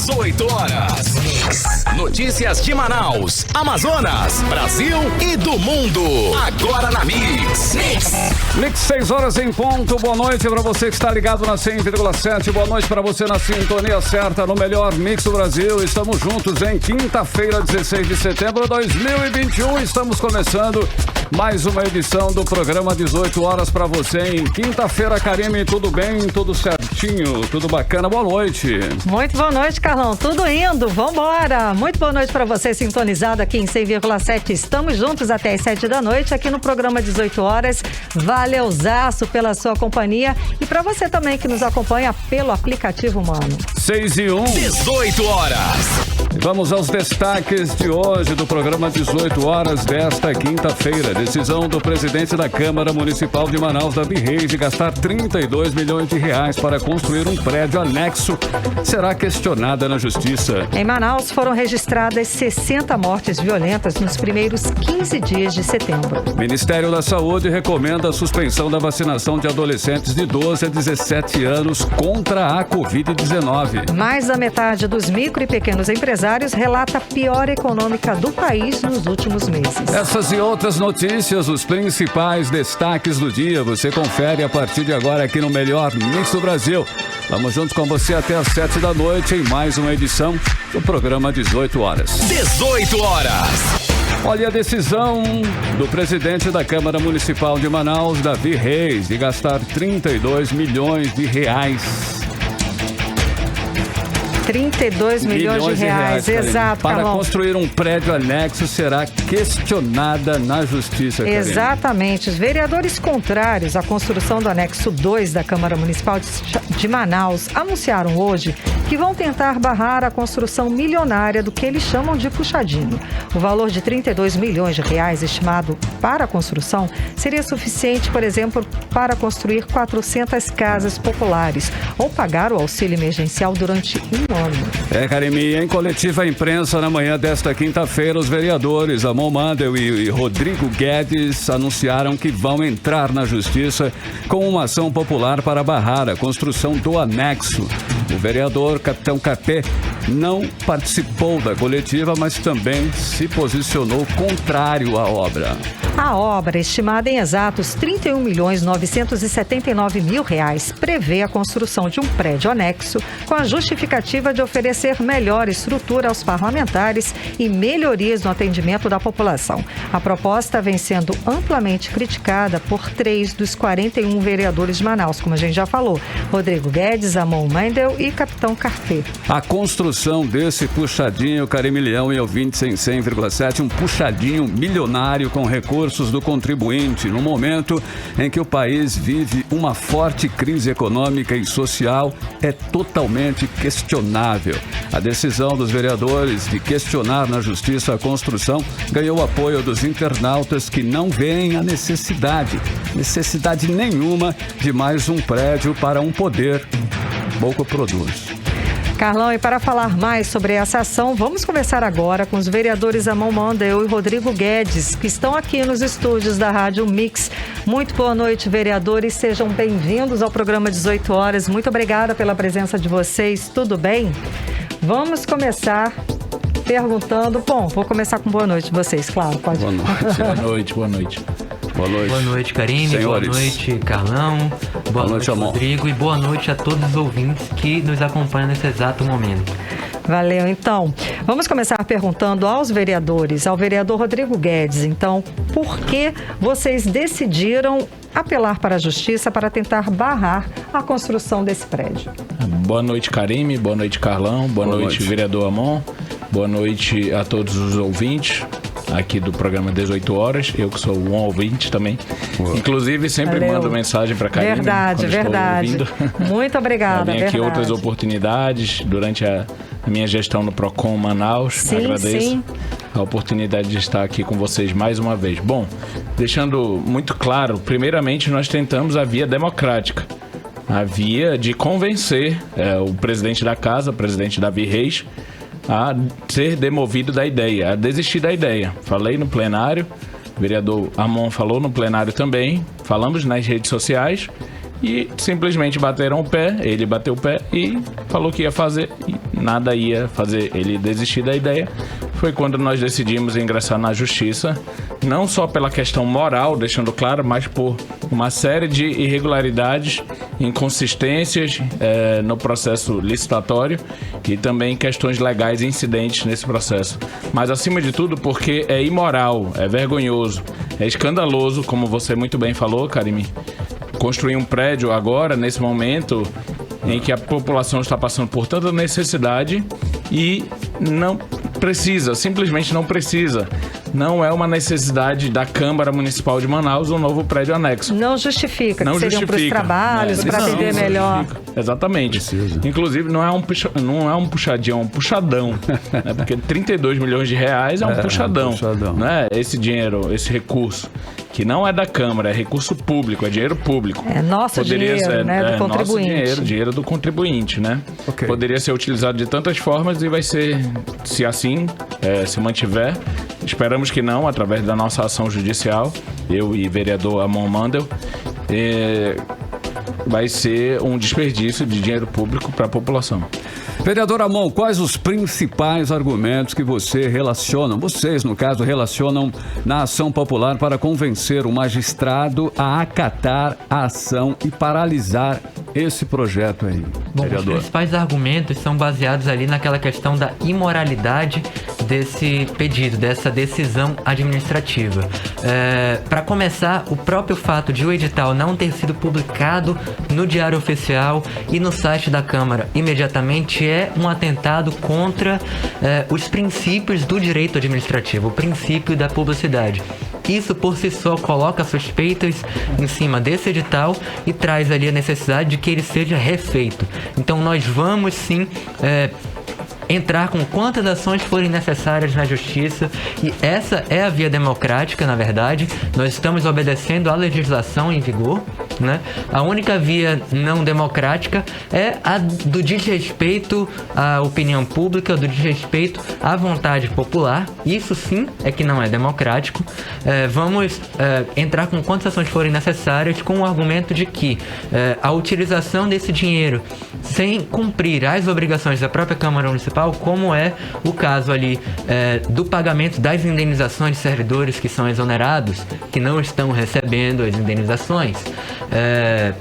18 horas. Notícias de Manaus, Amazonas, Brasil e do mundo. Agora na Mix. Mix 6 horas em ponto. Boa noite para você que está ligado na 100,7. Boa noite para você na sintonia certa no melhor Mix do Brasil. Estamos juntos em quinta-feira, 16 de setembro de 2021. Estamos começando mais uma edição do programa 18 horas para você em quinta-feira. Karime, tudo bem? Tudo certinho? Tudo bacana? Boa noite. Muito boa noite, Carlão. Tudo indo. Vambora. Muito boa noite para você sintonizado aqui em 100,7. Estamos juntos até as 7 da noite aqui no programa 18 horas. Valeuzaço pela sua companhia e para você também que nos acompanha pelo aplicativo Mano. 6 e 1. 18 horas. Vamos aos destaques de hoje do programa 18 horas desta quinta-feira. Decisão do presidente da Câmara Municipal de Manaus, Davi Reis, de gastar 32 milhões de reais para construir um prédio anexo será questionada na Justiça. Em Manaus foram registradas 60 mortes violentas nos primeiros 15 dias de setembro. O Ministério da Saúde recomenda a suspensão da vacinação de adolescentes de 12 a 17 anos contra a Covid-19. Mais da metade dos micro e pequenos empresários relata a pior econômica do país nos últimos meses. Essas e outras notícias, os principais destaques do dia, você confere a partir de agora aqui no melhor Mix do Brasil. Vamos juntos com você até às 7 da noite em mais uma edição do programa 18 horas. 18 horas. Olha a decisão do presidente da Câmara Municipal de Manaus, Davi Reis, de gastar 32 milhões de reais. 32 milhões de reais, exato, para Carlão. construir um prédio anexo será questionada na Justiça. Exatamente. Os vereadores contrários à construção do anexo 2 da Câmara Municipal de Manaus anunciaram hoje que vão tentar barrar a construção milionária do que eles chamam de puxadinho. O valor de 32 milhões de reais estimado para a construção seria suficiente, por exemplo, para construir 400 casas populares ou pagar o auxílio emergencial durante um ano. Karime, em coletiva à imprensa na manhã desta quinta-feira, os vereadores Amon Mandel e Rodrigo Guedes anunciaram que vão entrar na Justiça com uma ação popular para barrar a construção do anexo. O vereador Capitão Capé não participou da coletiva, mas também se posicionou contrário à obra. A obra, estimada em exatos 31.979.000 reais, prevê a construção de um prédio anexo com a justificativa de oferecer melhor estrutura aos parlamentares e melhorias no atendimento da população. A proposta vem sendo amplamente criticada por 3 dos 41 vereadores de Manaus, como a gente já falou, Rodrigo Guedes, Amon Mandel e Capitão Carpê. A construção desse puxadinho, Karime Leão e ouvintes em 100,7, um puxadinho milionário com recursos do contribuinte, no momento em que o país vive uma forte crise econômica e social, é totalmente questionável. A decisão dos vereadores de questionar na Justiça a construção ganhou apoio dos internautas que não veem a necessidade nenhuma de mais um prédio para um poder pouco produz. Carlão, e para falar mais sobre essa ação, vamos conversar agora com os vereadores Amon Mandel e Rodrigo Guedes, que estão aqui nos estúdios da Rádio Mix. Muito boa noite, vereadores. Sejam bem-vindos ao programa 18 horas. Muito obrigada pela presença de vocês. Tudo bem? Vamos começar perguntando... Bom, vou começar com boa noite de vocês, claro. Pode. Boa noite. Boa noite, boa noite. Boa noite. Boa noite, Karime. Senhores. Boa noite, Carlão. Boa noite, Rodrigo. E boa noite a todos os ouvintes que nos acompanham nesse exato momento. Valeu, então. Vamos começar perguntando aos vereadores, ao vereador Rodrigo Guedes. Então, por que vocês decidiram apelar para a Justiça para tentar barrar a construção desse prédio? Boa noite, Karime. Boa noite, Carlão. Boa noite, vereador Amon. Boa noite a todos os ouvintes aqui do programa 18 horas. Eu que sou um ouvinte também. Boa. Inclusive, sempre mando mensagem para Karime. Verdade. Muito obrigada. Vem aqui outras oportunidades durante a minha gestão no Procon Manaus. Sim, agradeço sim. a oportunidade de estar aqui com vocês mais uma vez. Bom, deixando muito claro, primeiramente nós tentamos a via democrática. A via de convencer o presidente da casa, o presidente Davi Reis, a ser demovido da ideia, a desistir da ideia. Falei no plenário, o vereador Amon falou no plenário também, falamos nas redes sociais e simplesmente bateram o pé, ele bateu o pé e falou que ia fazer e nada ia fazer ele desistir da ideia. Foi quando nós decidimos ingressar na justiça, não só pela questão moral, deixando claro, mas por uma série de irregularidades, inconsistências no processo licitatório e também questões legais incidentes nesse processo. Mas, acima de tudo, porque é imoral, é vergonhoso, é escandaloso, como você muito bem falou, Karime, construir um prédio agora, nesse momento em que a população está passando por tanta necessidade e não precisa, simplesmente não precisa. Não é uma necessidade da Câmara Municipal de Manaus um novo prédio anexo. Não justifica, não que seriam para os trabalhos, para atender melhor. Exatamente. Precisa. Inclusive, não é um puxadinho, é um puxadão. Né? Porque 32 milhões de reais é um puxadão. Né? Esse dinheiro, esse recurso, que não é da Câmara, é recurso público, é dinheiro público. É nosso dinheiro, né? Do contribuinte. Nosso dinheiro do contribuinte, né? Okay. Poderia ser utilizado de tantas formas e vai ser, se assim se mantiver, esperamos que não, através da nossa ação judicial, eu e vereador Amon Mandel, vai ser um desperdício de dinheiro público para a população. Vereador Amon, quais os principais argumentos que vocês, no caso, relacionam na ação popular para convencer o magistrado a acatar a ação e paralisar esse projeto aí, bom, vereador? Os principais argumentos são baseados ali naquela questão da imoralidade desse pedido, dessa decisão administrativa. Para começar, o próprio fato de o edital não ter sido publicado no Diário Oficial e no site da Câmara imediatamente é um atentado contra os princípios do direito administrativo, o princípio da publicidade. Isso por si só coloca suspeitas em cima desse edital e traz ali a necessidade de que ele seja refeito. Então nós vamos sim entrar com quantas ações forem necessárias na justiça, e essa é a via democrática, na verdade. Nós estamos obedecendo à legislação em vigor, né? A única via não democrática é a do desrespeito à opinião pública, do desrespeito à vontade popular. Isso sim é que não é democrático. Vamos entrar com quantas ações forem necessárias, com o argumento de que a utilização desse dinheiro sem cumprir as obrigações da própria Câmara Municipal, como é o caso ali do pagamento das indenizações de servidores que são exonerados, que não estão recebendo as indenizações,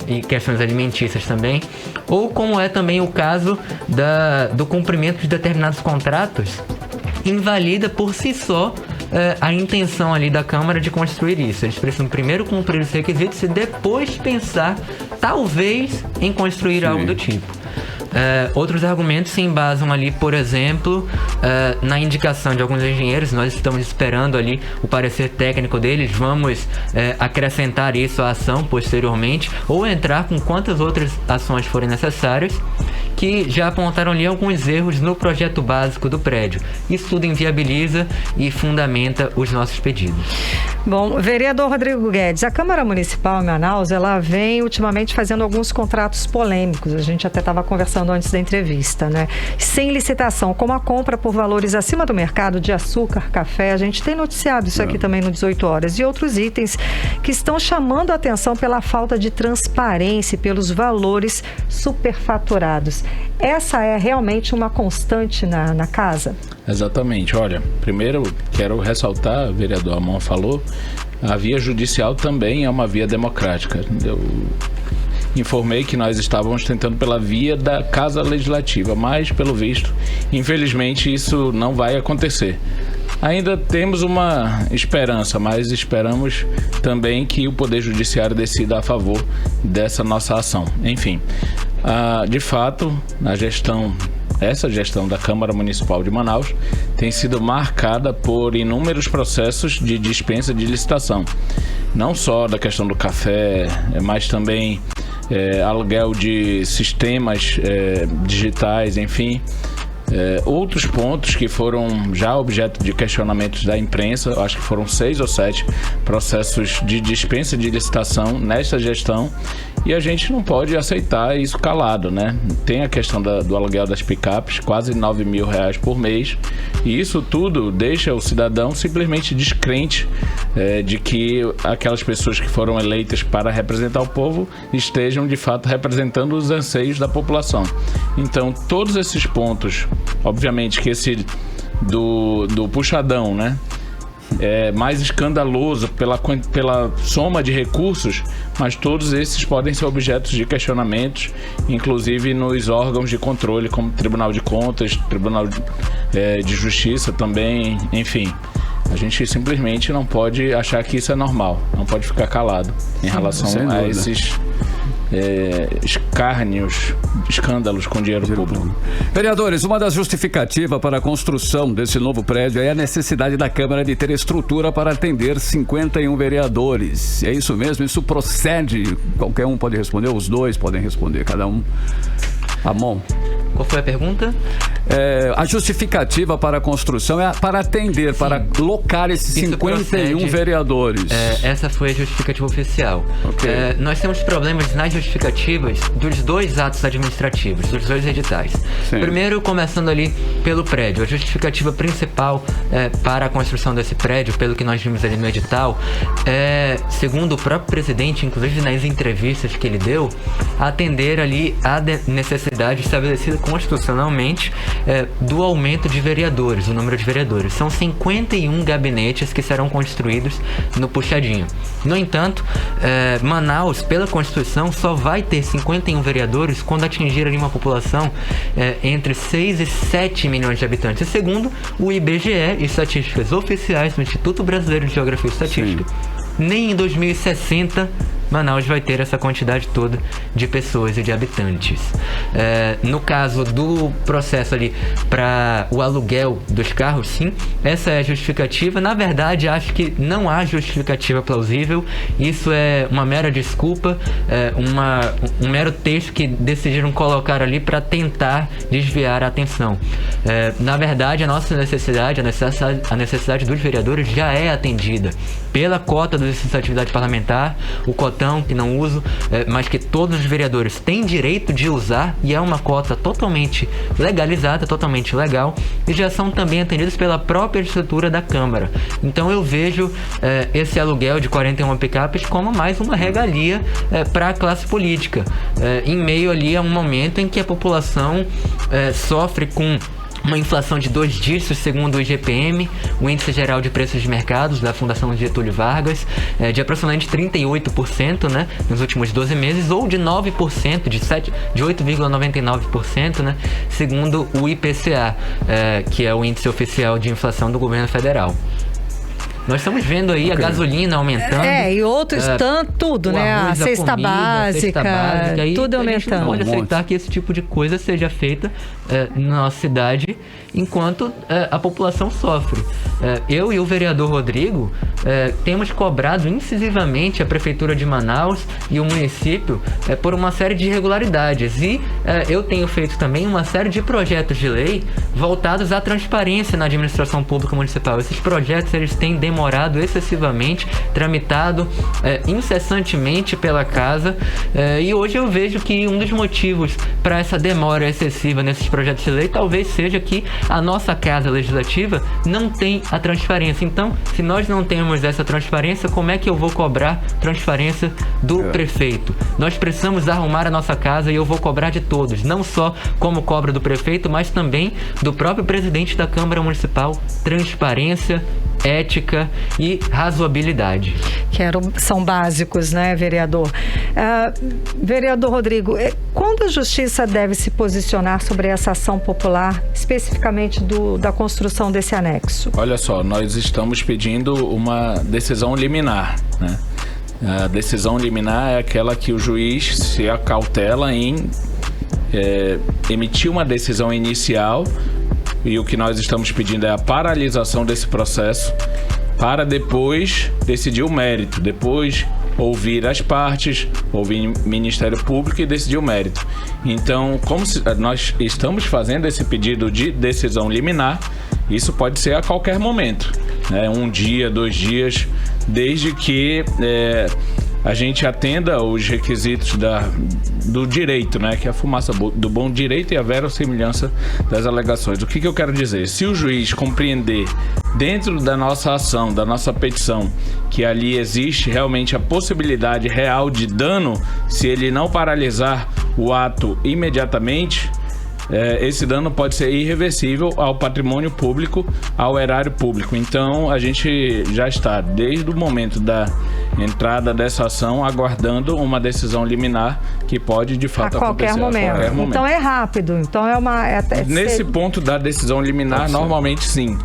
e questões alimentícias também, ou como é também o caso do cumprimento de determinados contratos, invalida por si só a intenção ali da Câmara de construir isso. Eles precisam primeiro cumprir os requisitos e depois pensar, talvez, em construir algo do tipo. Outros argumentos se embasam ali, por exemplo, na indicação de alguns engenheiros. Nós estamos esperando ali o parecer técnico deles, vamos acrescentar isso à ação posteriormente, ou entrar com quantas outras ações forem necessárias, que já apontaram ali alguns erros no projeto básico do prédio. Isso tudo inviabiliza e fundamenta os nossos pedidos. Bom, vereador Rodrigo Guedes, a Câmara Municipal em Manaus, ela vem ultimamente fazendo alguns contratos polêmicos, a gente até estava conversando antes da entrevista, né? Sem licitação, como a compra por valores acima do mercado de açúcar, café, a gente tem noticiado isso aqui também no 18 horas, e outros itens que estão chamando a atenção pela falta de transparência e pelos valores superfaturados. Essa é realmente uma constante na casa? Exatamente. Olha, primeiro quero ressaltar, o vereador Amon falou, a via judicial também é uma via democrática. Eu informei que nós estávamos tentando pela via da Casa Legislativa, mas, pelo visto, infelizmente isso não vai acontecer. Ainda temos uma esperança, mas esperamos também que o Poder Judiciário decida a favor dessa nossa ação. Enfim, de fato, essa gestão da Câmara Municipal de Manaus tem sido marcada por inúmeros processos de dispensa de licitação. Não só da questão do café, mas também aluguel de sistemas digitais, enfim. Outros pontos que foram já objeto de questionamentos da imprensa, eu acho que foram 6 ou 7 processos de dispensa de licitação nesta gestão, e a gente não pode aceitar isso calado, né? Tem a questão do aluguel das picapes, quase R$9 mil por mês, e isso tudo deixa o cidadão simplesmente descrente de que aquelas pessoas que foram eleitas para representar o povo estejam de fato representando os anseios da população. Então, todos esses pontos, obviamente que esse do puxadão, né, é mais escandaloso pela soma de recursos, mas todos esses podem ser objetos de questionamentos, inclusive nos órgãos de controle, como Tribunal de Contas, Tribunal de Justiça também, enfim. A gente simplesmente não pode achar que isso é normal, não pode ficar calado em relação a esses escândalos com dinheiro público. Vereadores, uma das justificativas para a construção desse novo prédio é a necessidade da Câmara de ter estrutura para atender 51 vereadores. É isso mesmo? Isso procede? Qualquer um pode responder, os dois podem responder, cada um. Amon. Qual foi a pergunta? A justificativa para a construção é para atender, para locar esses 51 vereadores. Essa foi a justificativa oficial. Okay. Nós temos problemas nas justificativas dos 2 atos administrativos, dos 2 editais. Sim. Primeiro, começando ali pelo prédio. A justificativa principal para a construção desse prédio, pelo que nós vimos ali no edital, segundo o próprio presidente, inclusive nas entrevistas que ele deu, atender ali a necessidade estabelecida constitucionalmente do aumento de vereadores, o número de vereadores. São 51 gabinetes que serão construídos no Puxadinho. No entanto, Manaus, pela Constituição, só vai ter 51 vereadores quando atingir ali uma população entre 6 e 7 milhões de habitantes. E segundo o IBGE, estatísticas oficiais do Instituto Brasileiro de Geografia e Estatística, nem em 2060 Manaus vai ter essa quantidade toda de pessoas e de habitantes. No caso do processo ali para o aluguel dos carros, sim, essa é a justificativa. Na verdade, acho que não há justificativa plausível. Isso é uma mera desculpa, um mero texto que decidiram colocar ali para tentar desviar a atenção. Na verdade, a nossa necessidade, a necessidade dos vereadores já é atendida pela cota do exercício da atividade parlamentar, o cotão que não uso, mas que todos os vereadores têm direito de usar, e é uma cota totalmente legalizada, totalmente legal, e já são também atendidos pela própria estrutura da Câmara. Então eu vejo esse aluguel de 41 picapes como mais uma regalia para a classe política, em meio ali a um momento em que a população sofre com uma inflação de 2 dígitos, segundo o IGPM, o Índice Geral de Preços de Mercados da Fundação Getúlio Vargas, de aproximadamente 38%, né, nos últimos 12 meses, ou de 9%, de 8,99%, né, segundo o IPCA, que é o Índice Oficial de Inflação do Governo Federal. Nós estamos vendo aí a gasolina aumentando. E outros tudo, né? A cesta básica, tudo aumentando. A gente não pode aceitar que esse tipo de coisa seja feita na nossa cidade enquanto a população sofre. Eu e o vereador Rodrigo temos cobrado incisivamente a Prefeitura de Manaus e o município por uma série de irregularidades. E eu tenho feito também uma série de projetos de lei voltados à transparência na administração pública municipal. Esses projetos eles têm demorado excessivamente, tramitado incessantemente pela casa, e hoje eu vejo que um dos motivos para essa demora excessiva nesses projetos de lei talvez seja que a nossa casa legislativa não tem a transparência. Então, se nós não temos essa transparência, como é que eu vou cobrar transparência do prefeito? Nós precisamos arrumar a nossa casa, e eu vou cobrar de todos, não só como cobro do prefeito, mas também do próprio presidente da Câmara Municipal. Transparência, ética e razoabilidade. São básicos, né, vereador? Vereador Rodrigo, quando a Justiça deve se posicionar sobre essa ação popular, especificamente da construção desse anexo? Olha só, nós estamos pedindo uma decisão liminar, né? A decisão liminar é aquela que o juiz se acautela em emitir uma decisão inicial, e o que nós estamos pedindo é a paralisação desse processo para depois decidir o mérito, depois ouvir as partes, ouvir o Ministério Público e decidir o mérito. Então, como nós estamos fazendo esse pedido de decisão liminar, isso pode ser a qualquer momento, né? 1 dia, 2 dias, desde que a gente atenda os requisitos do direito, né? Que é a fumaça do bom direito e a verossimilhança das alegações. O que eu quero dizer? Se o juiz compreender dentro da nossa ação, da nossa petição, que ali existe realmente a possibilidade real de dano, se ele não paralisar o ato imediatamente, esse dano pode ser irreversível ao patrimônio público, ao erário público. Então, a gente já está, desde o momento da entrada dessa ação, aguardando uma decisão liminar que pode, de fato, acontecer a qualquer momento. Então, é rápido. Então, Nesse ponto da decisão liminar, normalmente, sim.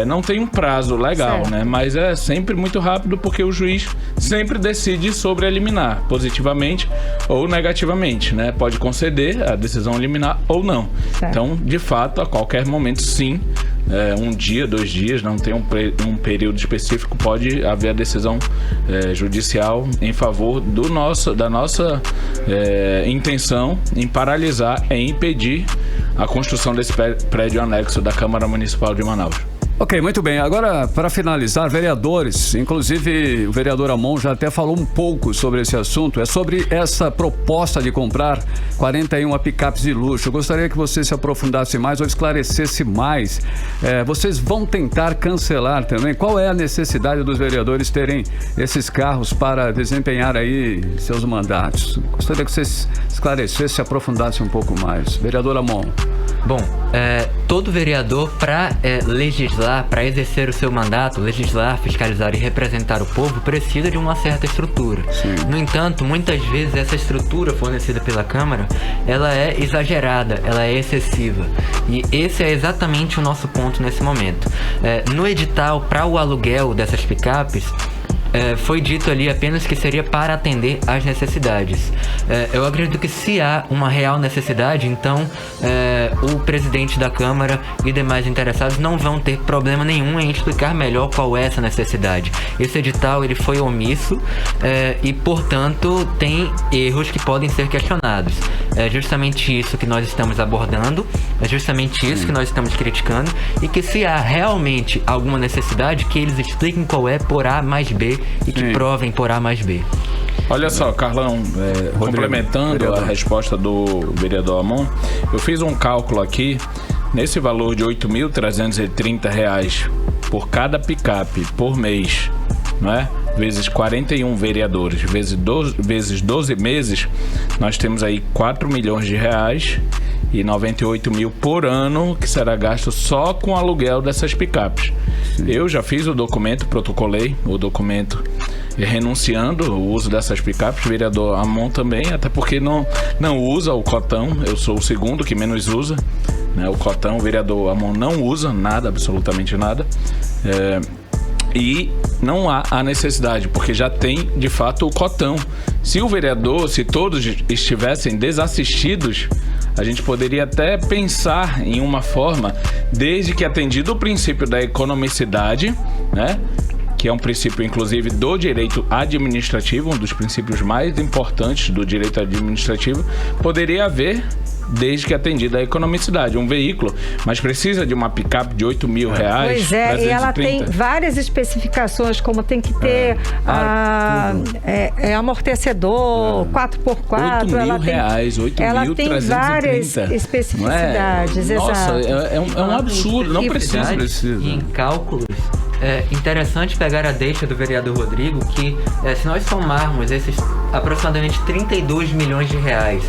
Não tem um prazo legal, né? Mas é sempre muito rápido, porque o juiz sempre decide sobre a liminar, positivamente ou negativamente, né? Pode conceder a decisão liminar ou não. Certo. Então, de fato, a qualquer momento, sim, 1 dia, 2 dias, não tem um período específico, pode haver a decisão judicial em favor da nossa intenção em paralisar, em impedir a construção desse prédio anexo da Câmara Municipal de Manaus. Ok, muito bem. Agora, para finalizar, vereadores, inclusive o vereador Amon já até falou um pouco sobre esse assunto, é sobre essa proposta de comprar 41 picapes de luxo. Eu gostaria que você se aprofundasse mais ou esclarecesse mais. Vocês vão tentar cancelar também? Qual é a necessidade dos vereadores terem esses carros para desempenhar aí seus mandatos? Gostaria que vocês esclarecessem, se aprofundassem um pouco mais. Vereador Amon. Bom, todo vereador, para legislar, para exercer o seu mandato, legislar, fiscalizar e representar o povo, precisa de uma certa estrutura. Sim. No entanto, muitas vezes essa estrutura fornecida pela Câmara, ela é exagerada, ela é excessiva. E esse é exatamente o nosso ponto nesse momento. No edital para o aluguel dessas picapes, foi dito ali apenas que seria para atender às necessidades. Eu acredito que se há uma real necessidade, então o presidente da Câmara e demais interessados não vão ter problema nenhum em explicar melhor qual é essa necessidade. Esse edital ele foi omisso e, portanto, tem erros que podem ser questionados. É justamente isso que nós estamos abordando, é justamente isso que nós estamos criticando, e que se há realmente alguma necessidade, que eles expliquem qual é por A mais B e que provem por A mais B. Olha só, Carlão, complementando a resposta do vereador Amon, eu fiz um cálculo aqui, nesse valor de R$ 8.330 por cada picape por mês, não é? Vezes 41 vereadores, vezes 12 meses, nós temos aí R$ 4.000.000 mil por ano que será gasto só com o aluguel dessas picapes. Eu já fiz o documento, protocolei o documento renunciando o uso dessas picapes, o vereador Amon também, até porque não usa o cotão, eu sou o segundo que menos usa, né, o cotão. O vereador Amon não usa nada, absolutamente nada, e não há a necessidade, porque já tem de fato o cotão. Se todos estivessem desassistidos, a gente poderia até pensar em uma forma, desde que atendido o princípio da economicidade, né? Que é um princípio, inclusive, do direito administrativo, um dos princípios mais importantes do direito administrativo, poderia haver, desde que atendida a economicidade, um veículo, mas precisa de uma picape de R$ 8.000. Pois é, e ela tem várias especificações, como tem que ter amortecedor, 4x4, ela tem várias especificidades. Nossa, é um absurdo, não precisa. Em cálculos, é interessante pegar a deixa do vereador Rodrigo, que se nós somarmos esses aproximadamente 32 milhões de reais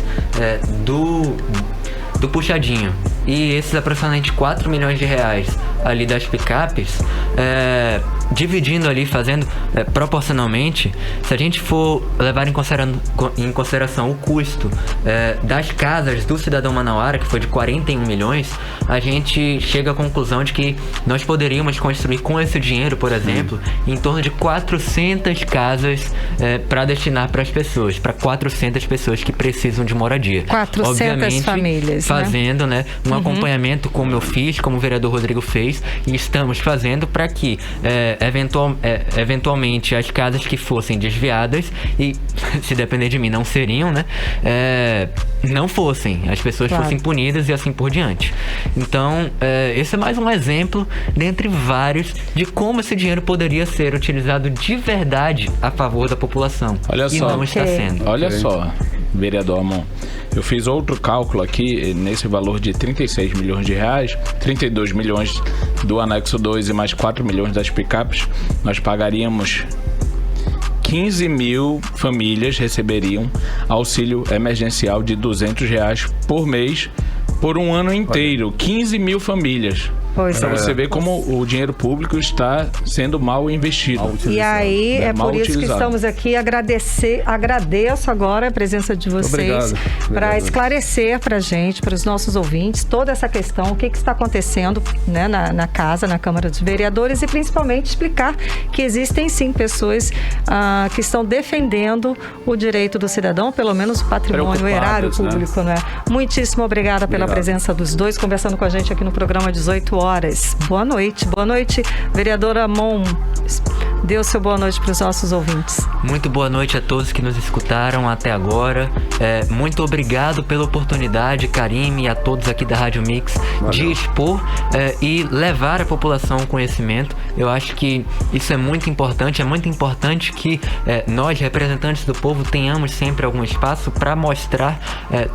do puxadinho e esses aproximadamente 4 milhões de reais ali das picapes, dividindo ali, fazendo proporcionalmente, se a gente for levar em consideração o custo das casas do cidadão manauara, que foi de 41 milhões, a gente chega à conclusão de que nós poderíamos construir com esse dinheiro, por exemplo, em torno de 400 casas para destinar para as pessoas, para 400 pessoas que precisam de moradia. 400 famílias, fazendo um acompanhamento, como eu fiz, como o vereador Rodrigo fez, fez e estamos fazendo para que eventualmente as casas que fossem desviadas, e se depender de mim não seriam, né, não fossem, as pessoas fossem punidas e assim por diante. Então, esse é mais um exemplo, dentre vários, de como esse dinheiro poderia ser utilizado de verdade a favor da população. Olha e só, não está sendo. Olha só, vereador Amon, eu fiz outro cálculo aqui, nesse valor de 36 milhões de reais, 32 milhões do anexo 2 e mais 4 milhões das picapes, nós pagaríamos 15 mil famílias receberiam auxílio emergencial de R$200 por mês por um ano inteiro. 15 mil famílias. Para você ver como o dinheiro público está sendo mal investido. E aí, é por isso que estamos aqui. Agradeço agora a presença de vocês para esclarecer para a gente, para os nossos ouvintes, toda essa questão, o que está acontecendo, né, na casa, na Câmara dos Vereadores, e principalmente explicar que existem sim pessoas que estão defendendo o direito do cidadão, pelo menos o patrimônio, o erário público, né? Muitíssimo obrigada pela presença dos dois, conversando com a gente aqui no programa 18 horas. Boa noite, vereador Amon. Dê o seu boa noite para os nossos ouvintes. Muito boa noite a todos que nos escutaram até agora. Muito obrigado pela oportunidade, Karim, e a todos aqui da Rádio Mix, de expor e levar à população o conhecimento. Eu acho que isso é muito importante. É muito importante que nós, representantes do povo, tenhamos sempre algum espaço para mostrar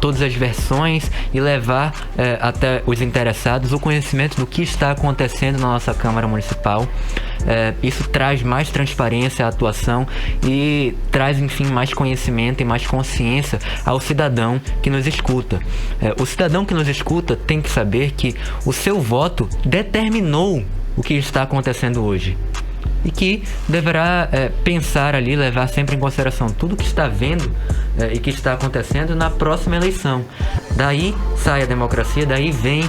todas as versões e levar até os interessados o conhecimento do que está acontecendo na nossa Câmara Municipal. Isso traz mais transparência à atuação e traz, enfim, mais conhecimento e mais consciência ao cidadão que nos escuta. O cidadão que nos escuta tem que saber que o seu voto determinou o que está acontecendo hoje. E que deverá pensar ali, levar sempre em consideração tudo que está vendo e que está acontecendo na próxima eleição. Daí sai a democracia, daí vem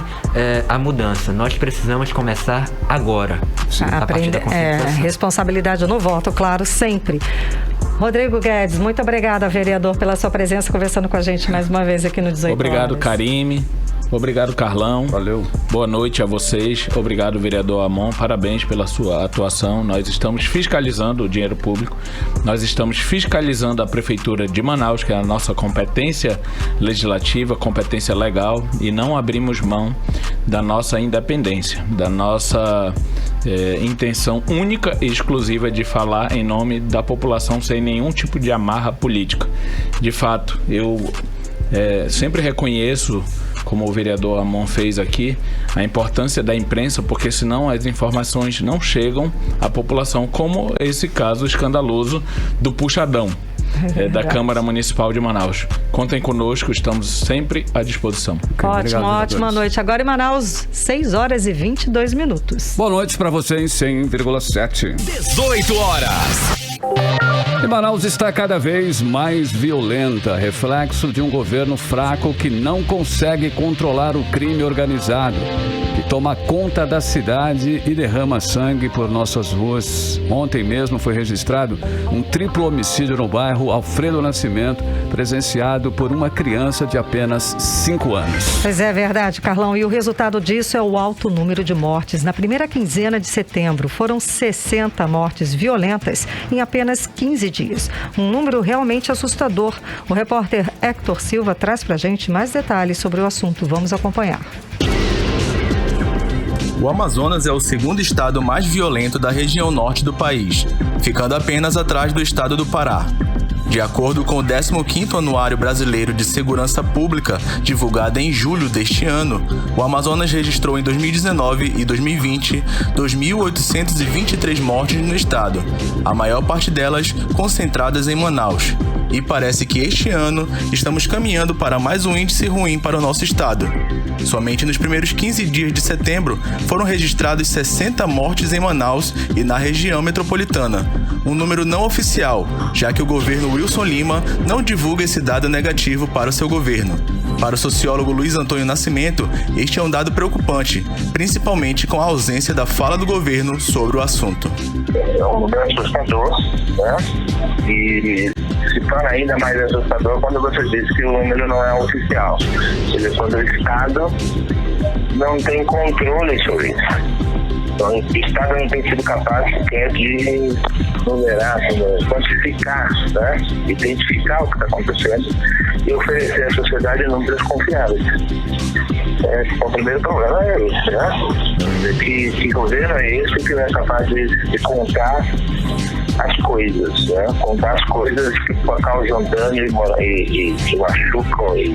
a mudança. Nós precisamos começar agora. A partir da conscientização. Responsabilidade no voto, claro, sempre. Rodrigo Guedes, muito obrigada, vereador, pela sua presença, conversando com a gente mais uma vez aqui no 18 Horas. Obrigado, Karim. Obrigado, Carlão. Valeu. Boa noite a vocês. Obrigado, vereador Amon. Parabéns pela sua atuação. Nós estamos fiscalizando o dinheiro público. Nós estamos fiscalizando a Prefeitura de Manaus, que é a nossa competência legislativa, competência legal, e não abrimos mão da nossa independência, da nossa intenção única e exclusiva de falar em nome da população sem nenhum tipo de amarra política. De fato, eu sempre reconheço, como o vereador Amon fez aqui, a importância da imprensa, porque senão as informações não chegam à população, como esse caso escandaloso do puxadão da Câmara Municipal de Manaus. Contem conosco, estamos sempre à disposição. Ótima noite. Agora em Manaus, 6 horas e 22 minutos. Boa noite para você em 100,7. 18 horas. E Manaus está cada vez mais violenta, reflexo de um governo fraco que não consegue controlar o crime organizado, que toma conta da cidade e derrama sangue por nossas ruas. Ontem mesmo foi registrado um triplo homicídio no bairro Alfredo Nascimento, presenciado por uma criança de apenas 5 anos. Pois é verdade, Carlão, e o resultado disso é o alto número de mortes. Na primeira quinzena de setembro, foram 60 mortes violentas em apenas 15 dias. Um número realmente assustador. O repórter Hector Silva traz pra gente mais detalhes sobre o assunto. Vamos acompanhar. O Amazonas é o segundo estado mais violento da região norte do país, ficando apenas atrás do estado do Pará. De acordo com o 15º Anuário Brasileiro de Segurança Pública, divulgado em julho deste ano, o Amazonas registrou em 2019 e 2020 2.823 mortes no estado, a maior parte delas concentradas em Manaus. E parece que este ano estamos caminhando para mais um índice ruim para o nosso estado. Somente nos primeiros 15 dias de setembro foram registradas 60 mortes em Manaus e na região metropolitana, um número não oficial, já que o governo Wilson Lima não divulga esse dado negativo para o seu governo. Para o sociólogo Luiz Antônio Nascimento, este é um dado preocupante, principalmente com a ausência da fala do governo sobre o assunto. É um número assustador, né? E se torna ainda mais assustador quando você diz que o número não é oficial. Quer dizer, quando o Estado não tem controle sobre isso. Então, o Estado não tem sido capaz sequer de numerar, quantificar, né? Identificar o que está acontecendo e oferecer à sociedade números confiáveis. O primeiro problema é esse, né? Que governo é esse que não é capaz de contar as coisas, né? Contar as coisas que causam dano e machucam e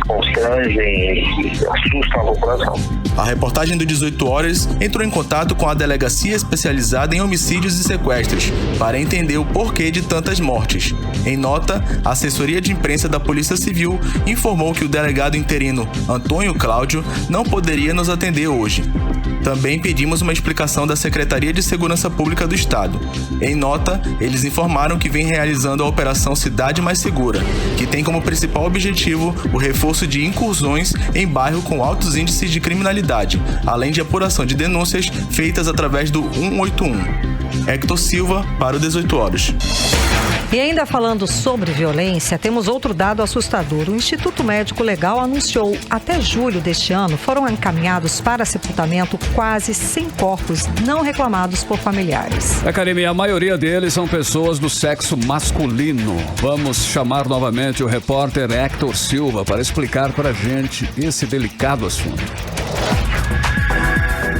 constrangem e assustam a população. A reportagem do 18 Horas entrou em contato com a Delegacia Especializada em Homicídios e Sequestros para entender o porquê de tantas mortes. Em nota, a assessoria de imprensa da Polícia Civil informou que o delegado interino Antônio Cláudio não poderia nos atender hoje. Também pedimos uma explicação da Secretaria de Segurança Pública do Estado. Em nota, eles informaram que vem realizando a Operação Cidade Mais Segura, que tem como principal objetivo o reforço de incursões em bairro com altos índices de criminalidade, além de apuração de denúncias feitas através do 181. Hector Silva, para o 18 Horas. E ainda falando sobre violência, temos outro dado assustador. O Instituto Médico Legal anunciou até julho deste ano foram encaminhados para sepultamento quase 100 corpos não reclamados por familiares. Karime, a maioria deles são pessoas do sexo masculino. Vamos chamar novamente o repórter Hector Silva para explicar para a gente esse delicado assunto.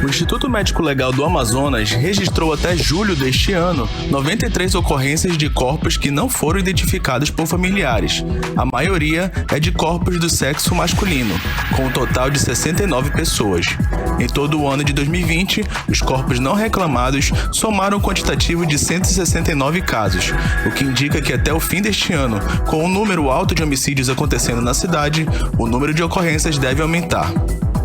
O Instituto Médico Legal do Amazonas registrou até julho deste ano 93 ocorrências de corpos que não foram identificados por familiares. A maioria é de corpos do sexo masculino, com um total de 69 pessoas. Em todo o ano de 2020, os corpos não reclamados somaram um quantitativo de 169 casos, o que indica que até o fim deste ano, com um número alto de homicídios acontecendo na cidade, o número de ocorrências deve aumentar.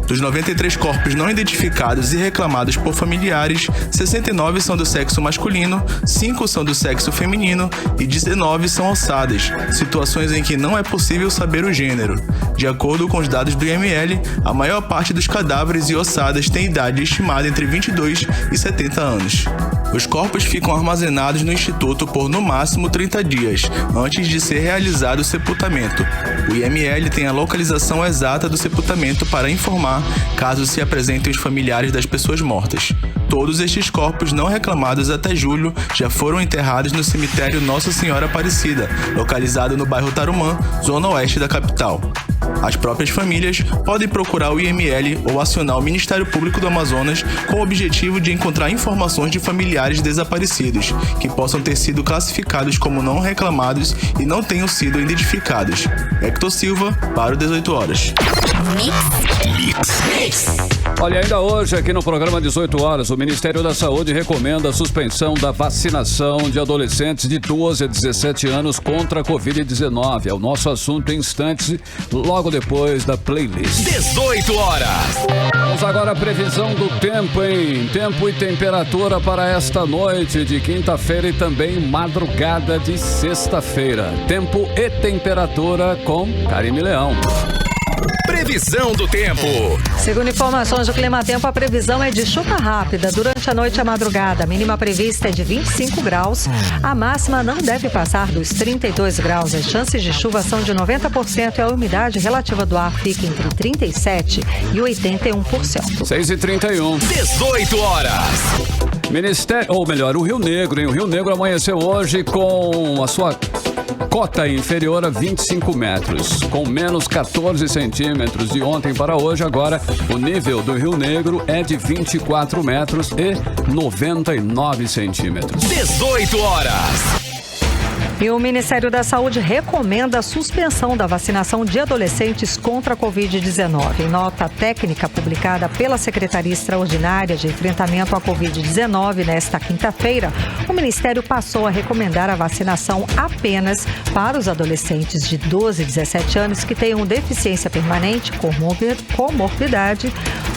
Dos 93 corpos não identificados e reclamados por familiares, 69 são do sexo masculino, 5 são do sexo feminino e 19 são ossadas, situações em que não é possível saber o gênero. De acordo com os dados do IML, a maior parte dos cadáveres e ossadas tem idade estimada entre 22 e 70 anos. Os corpos ficam armazenados no Instituto por no máximo 30 dias, antes de ser realizado o sepultamento. O IML tem a localização exata do sepultamento para informar caso se apresentem os familiares das pessoas mortas. Todos estes corpos não reclamados até julho já foram enterrados no cemitério Nossa Senhora Aparecida, localizado no bairro Tarumã, zona oeste da capital. As próprias famílias podem procurar o IML ou acionar o Ministério Público do Amazonas com o objetivo de encontrar informações de familiares desaparecidos, que possam ter sido classificados como não reclamados e não tenham sido identificados. Hector Silva, para o 18 Horas. Olha, ainda hoje aqui no programa 18 Horas, o Ministério da Saúde recomenda a suspensão da vacinação de adolescentes de 12 a 17 anos contra a Covid-19. É o nosso assunto em instantes, logo depois da playlist. 18 Horas. Vamos agora à previsão do tempo, hein? Tempo e temperatura para esta noite de quinta-feira e também madrugada de sexta-feira. Tempo e temperatura com Karime Leão. Previsão do tempo. Segundo informações do Climatempo, a previsão é de chuva rápida durante a noite e a madrugada. A mínima prevista é de 25 graus. A máxima não deve passar dos 32 graus. As chances de chuva são de 90% e a umidade relativa do ar fica entre 37% e 81%. 6h31. 18 Horas. O Rio Negro, hein? O Rio Negro amanheceu hoje com a sua cota inferior a 25 metros, com menos 14 centímetros de ontem para hoje. Agora, o nível do Rio Negro é de 24 metros e 99 centímetros. 18 Horas. E o Ministério da Saúde recomenda a suspensão da vacinação de adolescentes contra a Covid-19. Em nota técnica publicada pela Secretaria Extraordinária de Enfrentamento à Covid-19 nesta quinta-feira, o Ministério passou a recomendar a vacinação apenas para os adolescentes de 12 a 17 anos que tenham deficiência permanente, comorbidade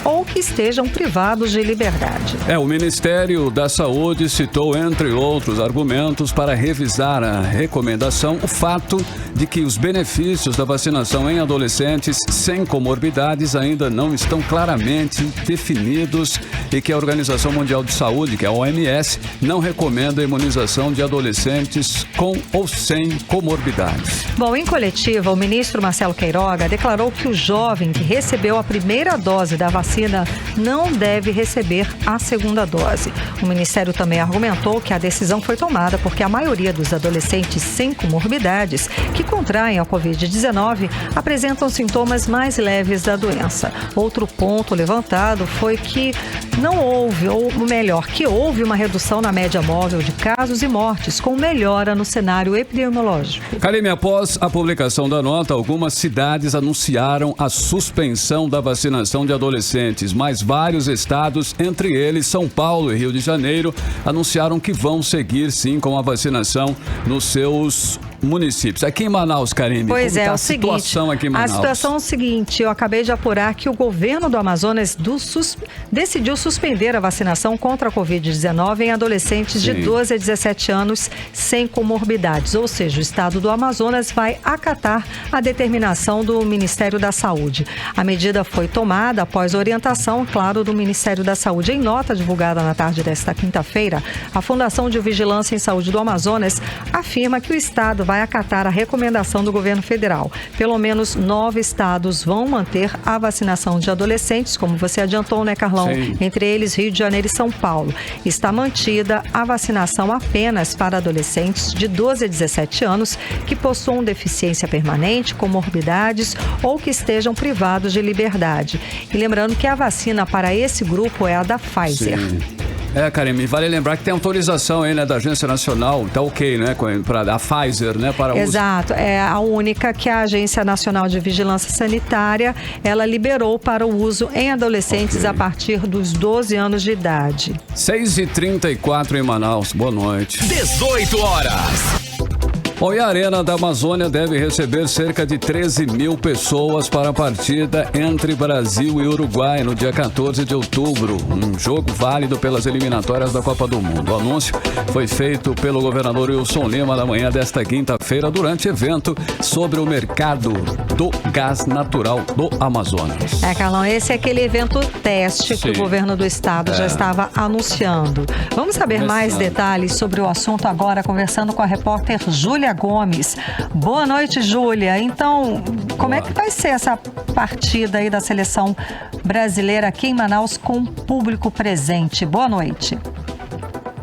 ou que estejam privados de liberdade. O Ministério da Saúde citou, entre outros argumentos, para revisar a recomendação, o fato de que os benefícios da vacinação em adolescentes sem comorbidades ainda não estão claramente definidos e que a Organização Mundial de Saúde, que é a OMS, não recomenda a imunização de adolescentes com ou sem comorbidades. Bom, em coletiva, o ministro Marcelo Queiroga declarou que o jovem que recebeu a primeira dose da vacina não deve receber a segunda dose. O Ministério também argumentou que a decisão foi tomada porque a maioria dos adolescentes sem comorbidades que contraem a Covid-19 apresentam sintomas mais leves da doença. Outro ponto levantado foi que não houve, ou melhor, que houve uma redução na média móvel de casos e mortes, com melhora no cenário epidemiológico. Karime, após a publicação da nota, algumas cidades anunciaram a suspensão da vacinação de adolescentes, mas vários estados, entre eles São Paulo e Rio de Janeiro, anunciaram que vão seguir sim com a vacinação nos seus municípios. Aqui em Manaus, Karime, pois como é, tá o a situação seguinte, aqui em Manaus? A situação é o seguinte, eu acabei de apurar que o governo do Amazonas decidiu suspender a vacinação contra a Covid-19 em adolescentes de 12 a 17 anos sem comorbidades, ou seja, o estado do Amazonas vai acatar a determinação do Ministério da Saúde. A medida foi tomada após orientação, claro, do Ministério da Saúde. Em nota divulgada na tarde desta quinta-feira, a Fundação de Vigilância em Saúde do Amazonas afirma que o estado vai acatar a recomendação do governo federal. Pelo menos 9 estados vão manter a vacinação de adolescentes, como você adiantou, né, Carlão? Sim. Entre eles, Rio de Janeiro e São Paulo. Está mantida a vacinação apenas para adolescentes de 12 a 17 anos que possuam deficiência permanente, comorbidades ou que estejam privados de liberdade. E lembrando que a vacina para esse grupo é a da Pfizer. Sim. Karime, vale lembrar que tem autorização aí, né, da Agência Nacional, tá ok, né, para a Pfizer, né, para Exato, é a única que a Agência Nacional de Vigilância Sanitária, ela liberou para o uso em adolescentes a partir dos 12 anos de idade. 6h34 em Manaus, boa noite. 18 horas. Bom, e a Arena da Amazônia deve receber cerca de 13 mil pessoas para a partida entre Brasil e Uruguai no dia 14 de outubro. Um jogo válido pelas eliminatórias da Copa do Mundo. O anúncio foi feito pelo governador Wilson Lima na manhã desta quinta-feira durante evento sobre o mercado do gás natural do Amazonas. Carlão, esse é aquele evento teste que o governo do estado já estava anunciando. Vamos saber mais detalhes sobre o assunto agora, conversando com a repórter Júlia Gomes. Boa noite, Júlia. Então, como é que vai ser essa partida aí da seleção brasileira aqui em Manaus com público presente? Boa noite.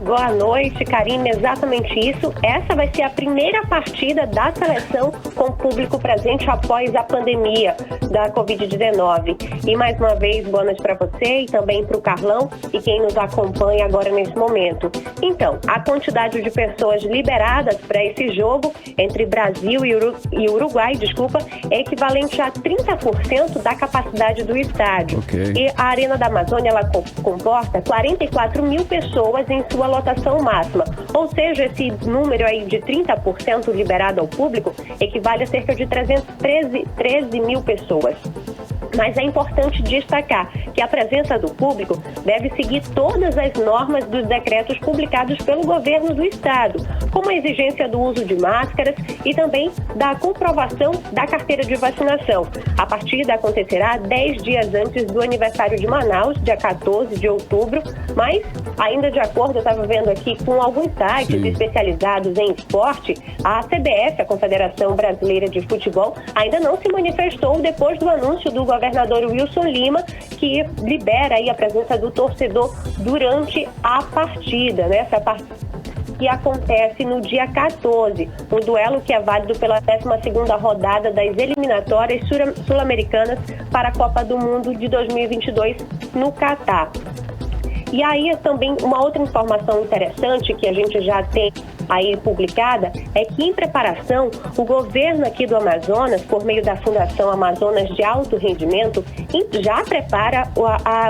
Boa noite, Karime. Exatamente isso. Essa vai ser a primeira partida da seleção com público presente após a pandemia da Covid-19. E mais uma vez, boa noite para você e também para o Carlão e quem nos acompanha agora nesse momento. Então, a quantidade de pessoas liberadas para esse jogo entre Brasil e Uruguai, é equivalente a 30% da capacidade do estádio. Okay. E a Arena da Amazônia, ela comporta 44 mil pessoas em sua lotação máxima. Ou seja, esse número aí de 30% liberado ao público equivale a cerca de 13 mil pessoas. Mas é importante destacar que a presença do público deve seguir todas as normas dos decretos publicados pelo governo do estado, como a exigência do uso de máscaras e também da comprovação da carteira de vacinação. A partida acontecerá 10 dias antes do aniversário de Manaus, dia 14 de outubro, mas ainda de acordo, eu estava vendo aqui com alguns sites especializados em esporte, a CBF, a Confederação Brasileira de Futebol, ainda não se manifestou depois do anúncio do governador Wilson Lima, que libera aí a presença do torcedor durante a partida, né? Essa partida que acontece no dia 14, um duelo que é válido pela 12ª rodada das eliminatórias sul-americanas para a Copa do Mundo de 2022 no Catar. E aí também uma outra informação interessante que a gente já tem aí publicada é que em preparação o governo aqui do Amazonas, por meio da Fundação Amazonas de Alto Rendimento, já prepara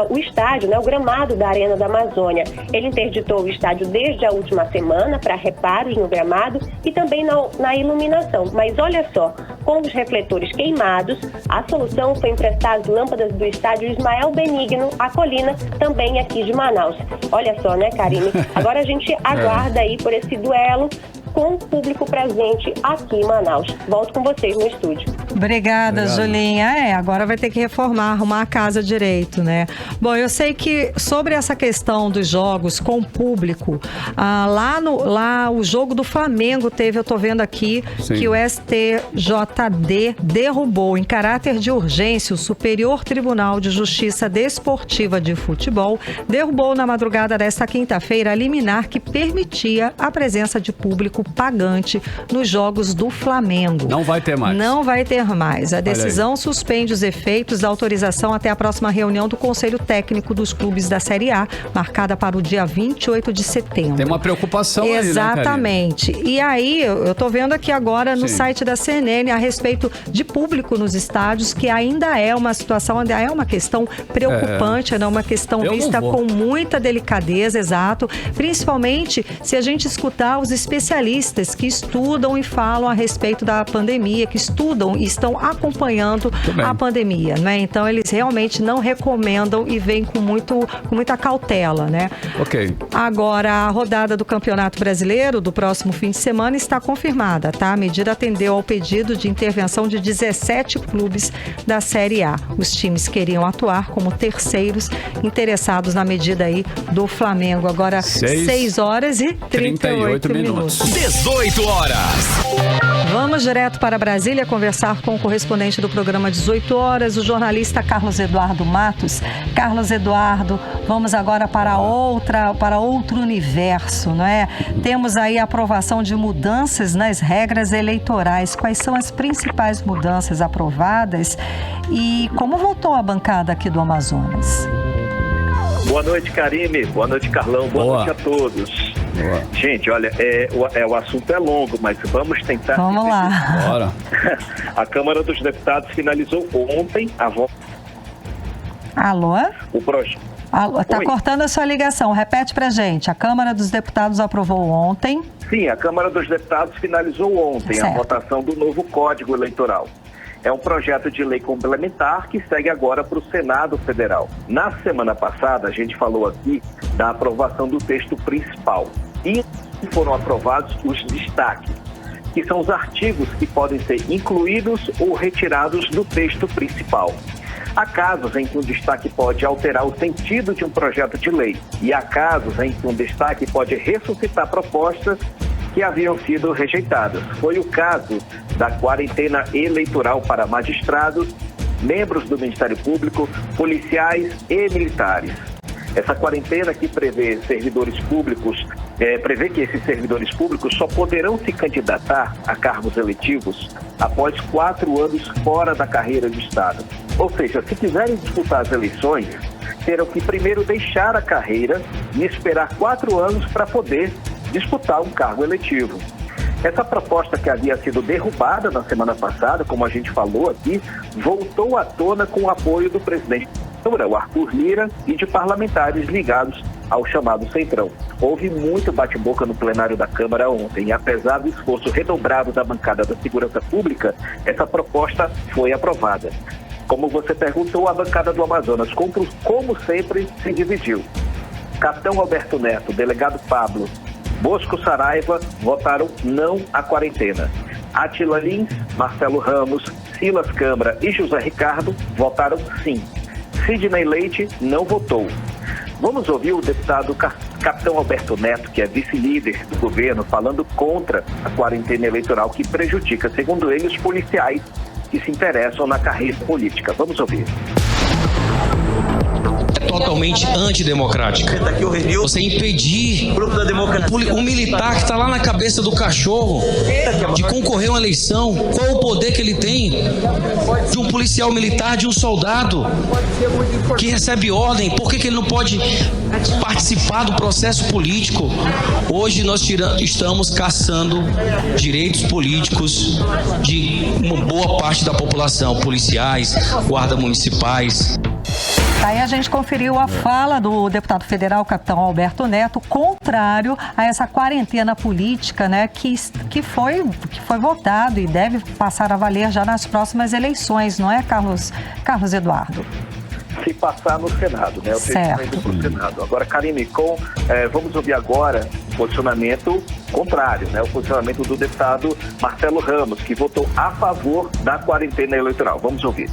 o estádio, né, o gramado da Arena da Amazônia. Ele interditou o estádio desde a última semana para reparos no gramado e também na iluminação. Mas olha só, Com os refletores queimados, a solução foi emprestar as lâmpadas do estádio Ismael Benigno, a Colina, também aqui de Manaus. Olha só, né, Karine? Agora a gente aguarda aí por esse duelo com o público presente aqui em Manaus. Volto com vocês no estúdio. Obrigada, Julinha. Agora vai ter que reformar, arrumar a casa direito, né? Bom, eu sei que sobre essa questão dos jogos com o público, lá o jogo do Flamengo teve, eu tô vendo aqui, que o STJD derrubou em caráter de urgência o Superior Tribunal de Justiça Desportiva de Futebol, derrubou na madrugada desta quinta-feira a liminar que permitia a presença de público pagante nos jogos do Flamengo. Não vai ter mais. Não vai ter mais. A decisão suspende os efeitos da autorização até a próxima reunião do Conselho Técnico dos clubes da Série A, marcada para o dia 28 de setembro. Tem uma preocupação aí, né, exatamente. E aí, eu tô vendo aqui agora no site da CNN a respeito de público nos estádios, que ainda é uma situação, ainda é uma questão preocupante, é uma questão vista com muita delicadeza, exato. Principalmente se a gente escutar os especialistas que estudam e falam a respeito da pandemia, que estudam e estão acompanhando a pandemia, né? Então, eles realmente não recomendam e vêm com muita cautela, né? Ok. Agora, a rodada do Campeonato Brasileiro do próximo fim de semana está confirmada, tá? A medida atendeu ao pedido de intervenção de 17 clubes da Série A. Os times queriam atuar como terceiros interessados na medida aí do Flamengo. Agora, 6 horas e 38 minutos. 18 horas. Vamos direto para Brasília conversar com o correspondente do programa 18 horas, o jornalista Carlos Eduardo Matos. Carlos Eduardo, vamos agora para outro universo, não é? Temos aí a aprovação de mudanças nas regras eleitorais. Quais são as principais mudanças aprovadas e como votou a bancada aqui do Amazonas? Boa noite, Karine. Boa noite, Carlão. Boa noite a todos. Boa. Gente, olha, o assunto é longo, mas vamos tentar... Vamos lá. Bora. A Câmara dos Deputados finalizou ontem a votação. Alô? O projeto. Tá cortando a sua ligação. Repete pra gente. A Câmara dos Deputados aprovou ontem. Sim, a Câmara dos Deputados finalizou ontem a votação do novo Código Eleitoral. É um projeto de lei complementar que segue agora para o Senado Federal. Na semana passada, a gente falou aqui da aprovação do texto principal. E foram aprovados os destaques, que são os artigos que podem ser incluídos ou retirados do texto principal. Há casos em que um destaque pode alterar o sentido de um projeto de lei. E há casos em que um destaque pode ressuscitar propostas que haviam sido rejeitadas. Foi o caso da quarentena eleitoral para magistrados, membros do Ministério Público, policiais e militares. Essa quarentena que prevê servidores públicos, prevê que esses servidores públicos só poderão se candidatar a cargos eletivos após 4 anos fora da carreira de Estado. Ou seja, se quiserem disputar as eleições, terão que primeiro deixar a carreira e esperar 4 anos para poder disputar um cargo eletivo. Essa proposta que havia sido derrubada na semana passada, como a gente falou aqui, voltou à tona com o apoio do presidente o Arthur Lira e de parlamentares ligados ao chamado Centrão. Houve muito bate-boca no plenário da Câmara ontem e apesar do esforço redobrado da bancada da Segurança Pública, essa proposta foi aprovada. Como você perguntou, a bancada do Amazonas, como sempre, se dividiu. Capitão Alberto Neto, delegado Pablo, Bosco Saraiva votaram não à quarentena. Átila Lins, Marcelo Ramos, Silas Câmara e José Ricardo votaram sim. Sidney Leite não votou. Vamos ouvir o deputado Capitão Alberto Neto, que é vice-líder do governo, falando contra a quarentena eleitoral que prejudica, segundo ele, os policiais que se interessam na carreira política. Vamos ouvir. Totalmente antidemocrática. Você impedir um militar que está lá na cabeça do cachorro de concorrer a uma eleição, qual o poder que ele tem de um policial militar, de um soldado que recebe ordem, por que ele não pode participar do processo político? Hoje nós estamos caçando direitos políticos de uma boa parte da população, policiais, guardas municipais. Aí a gente conferiu a fala do deputado federal, capitão Alberto Neto, contrário a essa quarentena política, né, que foi votado e deve passar a valer já nas próximas eleições, não é, Carlos Eduardo? Se passar no Senado, né? O certo. texto indo para o Senado. Agora, Karine, vamos ouvir agora o posicionamento contrário, né? O posicionamento do deputado Marcelo Ramos, que votou a favor da quarentena eleitoral. Vamos ouvir.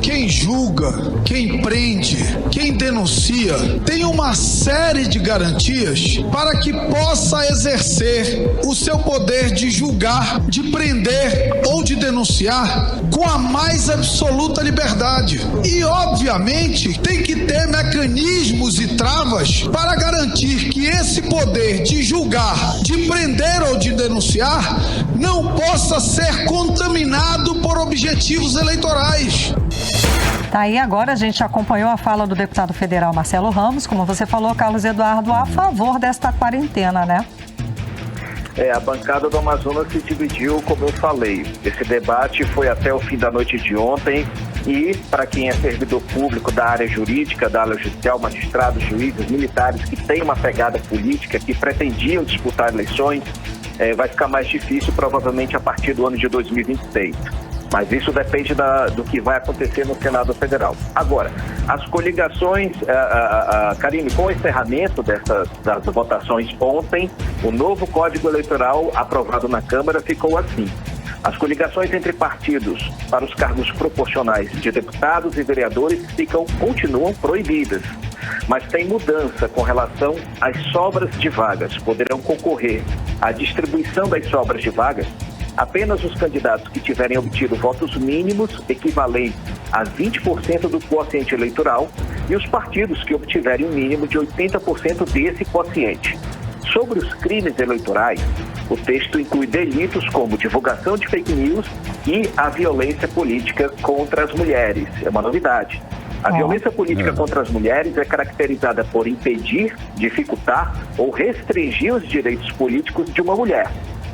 Quem julga, quem prende, quem denuncia tem uma série de garantias para que possa exercer o seu poder de julgar, de prender ou de denunciar com a mais absoluta liberdade. E, obviamente, tem que ter mecanismos e travas para garantir que esse poder de julgar, de prender ou de denunciar não possa ser contaminado por objetivos eleitorais. Tá aí, agora a gente acompanhou a fala do deputado federal Marcelo Ramos, como você falou, Carlos Eduardo, a favor desta quarentena, né? A bancada do Amazonas se dividiu, como eu falei. Esse debate foi até o fim da noite de ontem e, para quem é servidor público da área jurídica, da área judicial, magistrados, juízes, militares que têm uma pegada política, que pretendiam disputar eleições, vai ficar mais difícil provavelmente a partir do ano de 2026. Mas isso depende do que vai acontecer no Senado Federal. Agora, as coligações, Karine, com o encerramento das votações ontem, o novo Código Eleitoral aprovado na Câmara ficou assim. As coligações entre partidos para os cargos proporcionais de deputados e vereadores continuam proibidas. Mas tem mudança com relação às sobras de vagas. Poderão concorrer à distribuição das sobras de vagas apenas os candidatos que tiverem obtido votos mínimos equivalentes a 20% do quociente eleitoral e os partidos que obtiverem um mínimo de 80% desse quociente. Sobre os crimes eleitorais, o texto inclui delitos como divulgação de fake news e a violência política contra as mulheres. É uma novidade. A violência política contra as mulheres é caracterizada por impedir, dificultar ou restringir os direitos políticos de uma mulher.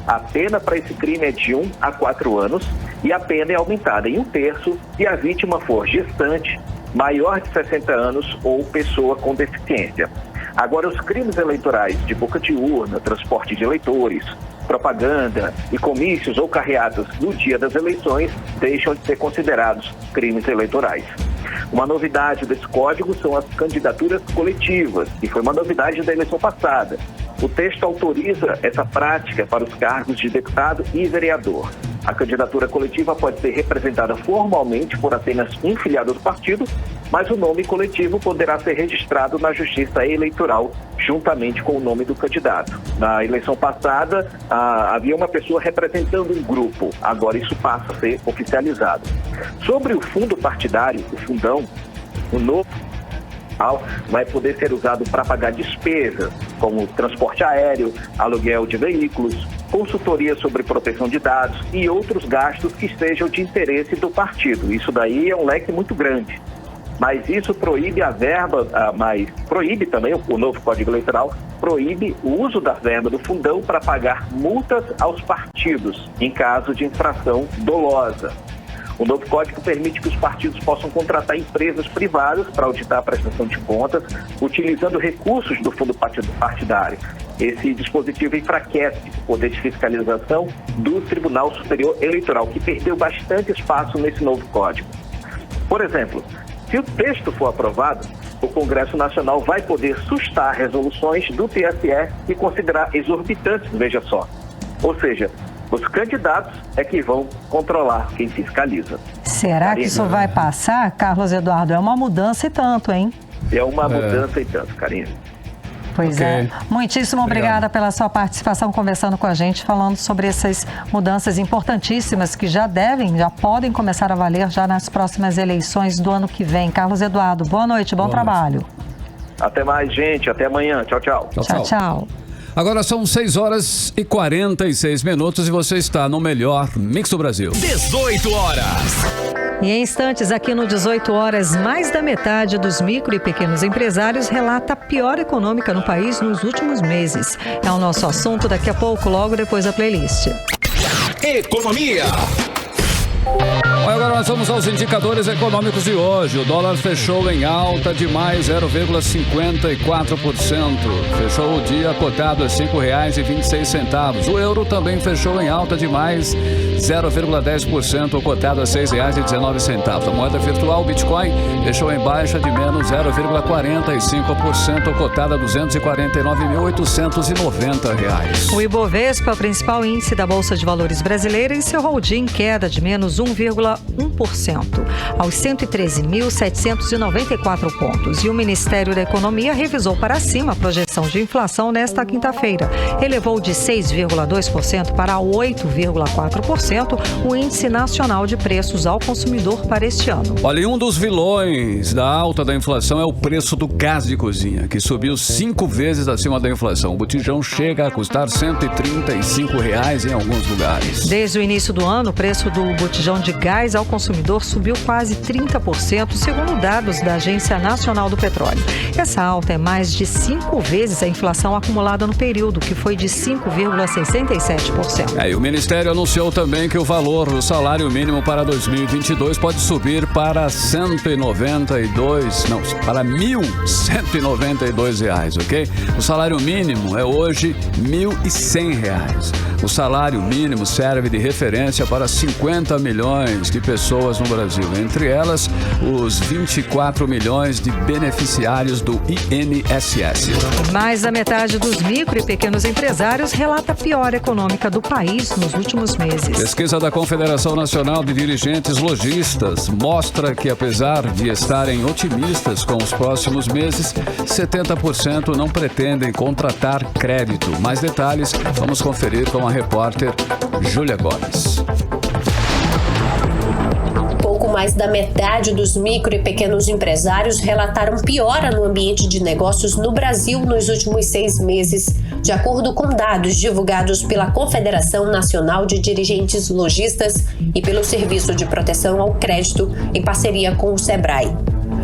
A pena para esse crime é de 1 a 4 anos e a pena é aumentada em 1/3 se a vítima for gestante, maior de 60 anos ou pessoa com deficiência. Agora, os crimes eleitorais de boca de urna, transporte de eleitores, propaganda e comícios ou carreatas no dia das eleições deixam de ser considerados crimes eleitorais. Uma novidade desse código são as candidaturas coletivas, que foi uma novidade da eleição passada. O texto autoriza essa prática para os cargos de deputado e vereador. A candidatura coletiva pode ser representada formalmente por apenas um filiado do partido, mas o nome coletivo poderá ser registrado na Justiça Eleitoral juntamente com o nome do candidato. Na eleição passada, havia uma pessoa representando um grupo. Agora isso passa a ser oficializado. Sobre o fundo partidário, o fundão, o novo vai poder ser usado para pagar despesas, como transporte aéreo, aluguel de veículos, consultoria sobre proteção de dados e outros gastos que sejam de interesse do partido. Isso daí é um leque muito grande. Mas isso proíbe a verba, mas proíbe também, o novo Código Eleitoral, proíbe o uso da verba do fundão para pagar multas aos partidos em caso de infração dolosa. O novo código permite que os partidos possam contratar empresas privadas para auditar a prestação de contas, utilizando recursos do fundo partidário. Esse dispositivo enfraquece o poder de fiscalização do Tribunal Superior Eleitoral, que perdeu bastante espaço nesse novo código. Por exemplo, se o texto for aprovado, o Congresso Nacional vai poder sustar resoluções do TSE e considerar exorbitantes, veja só. Ou seja, os candidatos é que vão controlar quem fiscaliza. Será que isso vai passar, Carlos Eduardo? É uma mudança e tanto, hein? É uma mudança e tanto, Karine. Pois é. Muitíssimo obrigada pela sua participação, conversando com a gente, falando sobre essas mudanças importantíssimas que já podem começar a valer já nas próximas eleições do ano que vem. Carlos Eduardo, boa noite, bom trabalho. Até mais, gente. Até amanhã. Tchau, tchau. Tchau. Agora são 6h46 e você está no melhor Mix do Brasil. 18 horas. E em instantes, aqui no 18 horas, mais da metade dos micro e pequenos empresários relata a pior econômica no país nos últimos meses. É o nosso assunto daqui a pouco, logo depois da playlist. Economia. Agora Agora nós vamos aos indicadores econômicos de hoje. O dólar fechou em alta de mais 0,54%. Fechou o dia cotado a R$ 5,26. O euro também fechou em alta de mais 0,10%, cotado a R$ 6,19. A moeda virtual Bitcoin fechou em baixa de menos 0,45%, cotada a R$ 249.890. O Ibovespa, principal índice da Bolsa de Valores brasileira, encerrou o dia em queda de menos 1,1%, aos 113.794 pontos. E o Ministério da Economia revisou para cima a projeção de inflação nesta quinta-feira. Elevou de 6,2% para 8,4% o Índice Nacional de Preços ao Consumidor para este ano. Olha, um dos vilões da alta da inflação é o preço do gás de cozinha, que subiu 5 vezes acima da inflação. O botijão chega a custar R$ 135 em alguns lugares. Desde o início do ano, o preço do botijão de gás ao consumidor subiu quase 30%, segundo dados da Agência Nacional do Petróleo. Essa alta é mais de 5 vezes a inflação acumulada no período, que foi de 5,67%. E o Ministério anunciou também que o valor do salário mínimo para 2022 pode subir para R$ 1.192, ok? O salário mínimo é hoje R$ 1.100. O salário mínimo serve de referência para 50 milhões de pessoas no Brasil, entre elas os 24 milhões de beneficiários do INSS. Mais da metade dos micro e pequenos empresários relata a pior econômica do país nos últimos meses. Pesquisa da Confederação Nacional de Dirigentes Lojistas mostra que, apesar de estarem otimistas com os próximos meses, 70% não pretendem contratar crédito. Mais detalhes, vamos conferir com a repórter Júlia Gomes. Pouco mais da metade dos micro e pequenos empresários relataram piora no ambiente de negócios no Brasil nos últimos 6 meses, de acordo com dados divulgados pela Confederação Nacional de Dirigentes Lojistas e pelo Serviço de Proteção ao Crédito, em parceria com o Sebrae.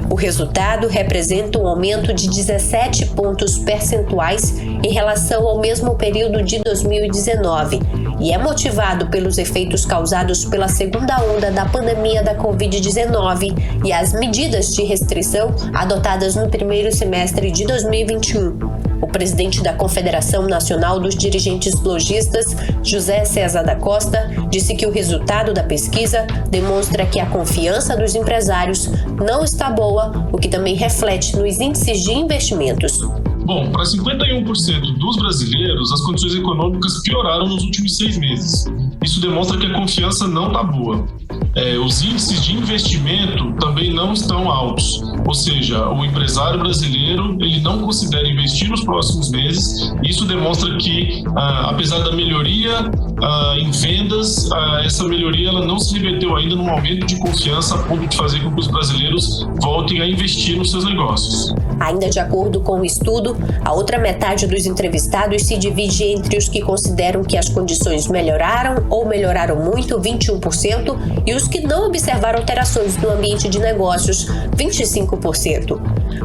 O resultado representa um aumento de 17 pontos percentuais em relação ao mesmo período de 2019 e é motivado pelos efeitos causados pela segunda onda da pandemia da Covid-19 e as medidas de restrição adotadas no primeiro semestre de 2021. O presidente da Confederação Nacional dos Dirigentes Lojistas, José César da Costa, disse que o resultado da pesquisa demonstra que a confiança dos empresários não está boa, o que também reflete nos índices de investimentos. Bom, para 51% dos brasileiros, as condições econômicas pioraram nos últimos 6 meses. Isso demonstra que a confiança não está boa. Os índices de investimento também não estão altos, ou seja, o empresário brasileiro ele não considera investir nos próximos meses. Isso demonstra que, apesar da melhoria em vendas, essa melhoria ela não se reverteu ainda num aumento de confiança a ponto de fazer com que os brasileiros voltem a investir nos seus negócios. Ainda de acordo com o estudo, a outra metade dos entrevistados se divide entre os que consideram que as condições melhoraram ou melhoraram muito, 21%, e os que não observaram alterações no ambiente de negócios, 25%.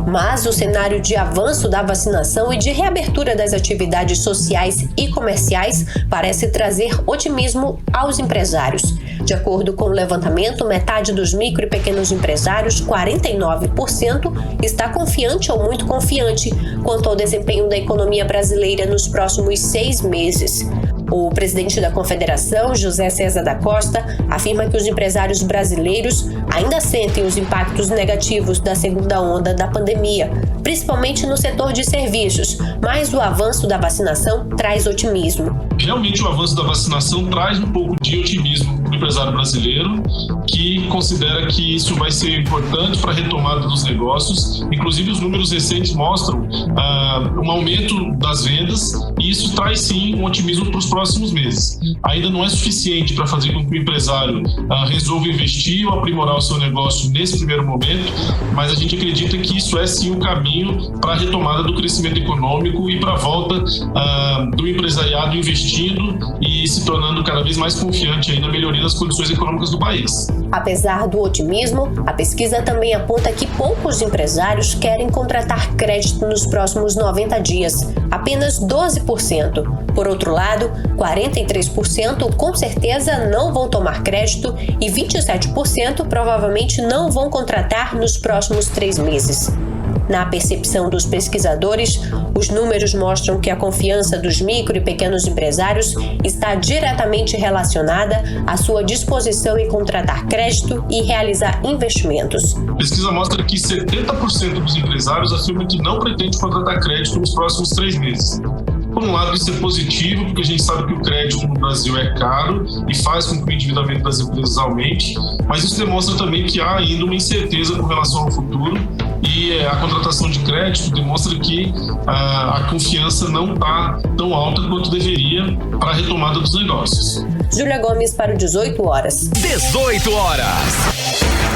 Mas o cenário de avanço da vacinação e de reabertura das atividades sociais e comerciais parece trazer otimismo aos empresários. De acordo com o levantamento, metade dos micro e pequenos empresários, 49%, está confiante ou muito confiante quanto ao desempenho da economia brasileira nos próximos 6 meses. O presidente da Confederação, José César da Costa, afirma que os empresários brasileiros ainda sentem os impactos negativos da segunda onda da pandemia, principalmente no setor de serviços, mas o avanço da vacinação traz otimismo. Realmente o avanço da vacinação traz um pouco de otimismo para o empresário brasileiro, que considera que isso vai ser importante para a retomada dos negócios. Inclusive os números recentes mostram um aumento das vendas e isso traz sim um otimismo para os próximos meses. Ainda não é suficiente para fazer com que o empresário resolva investir ou aprimorar o seu negócio nesse primeiro momento, mas a gente acredita que isso é sim o caminho para a retomada do crescimento econômico e para a volta do empresariado investir investindo e se tornando cada vez mais confiante aí na melhoria das condições econômicas do país. Apesar do otimismo, a pesquisa também aponta que poucos empresários querem contratar crédito nos próximos 90 dias, apenas 12%. Por outro lado, 43% com certeza não vão tomar crédito e 27% provavelmente não vão contratar nos próximos 3 meses. Na percepção dos pesquisadores, os números mostram que a confiança dos micro e pequenos empresários está diretamente relacionada à sua disposição em contratar crédito e realizar investimentos. A pesquisa mostra que 70% dos empresários afirmam que não pretende contratar crédito nos próximos 3 meses. Por um lado, isso é positivo, porque a gente sabe que o crédito no Brasil é caro e faz com que o endividamento das empresas aumente, mas isso demonstra também que há ainda uma incerteza com relação ao futuro e a contratação de crédito demonstra que a confiança não está tão alta quanto deveria para a retomada dos negócios. Júlia Gomes para o 18 horas. 18 horas.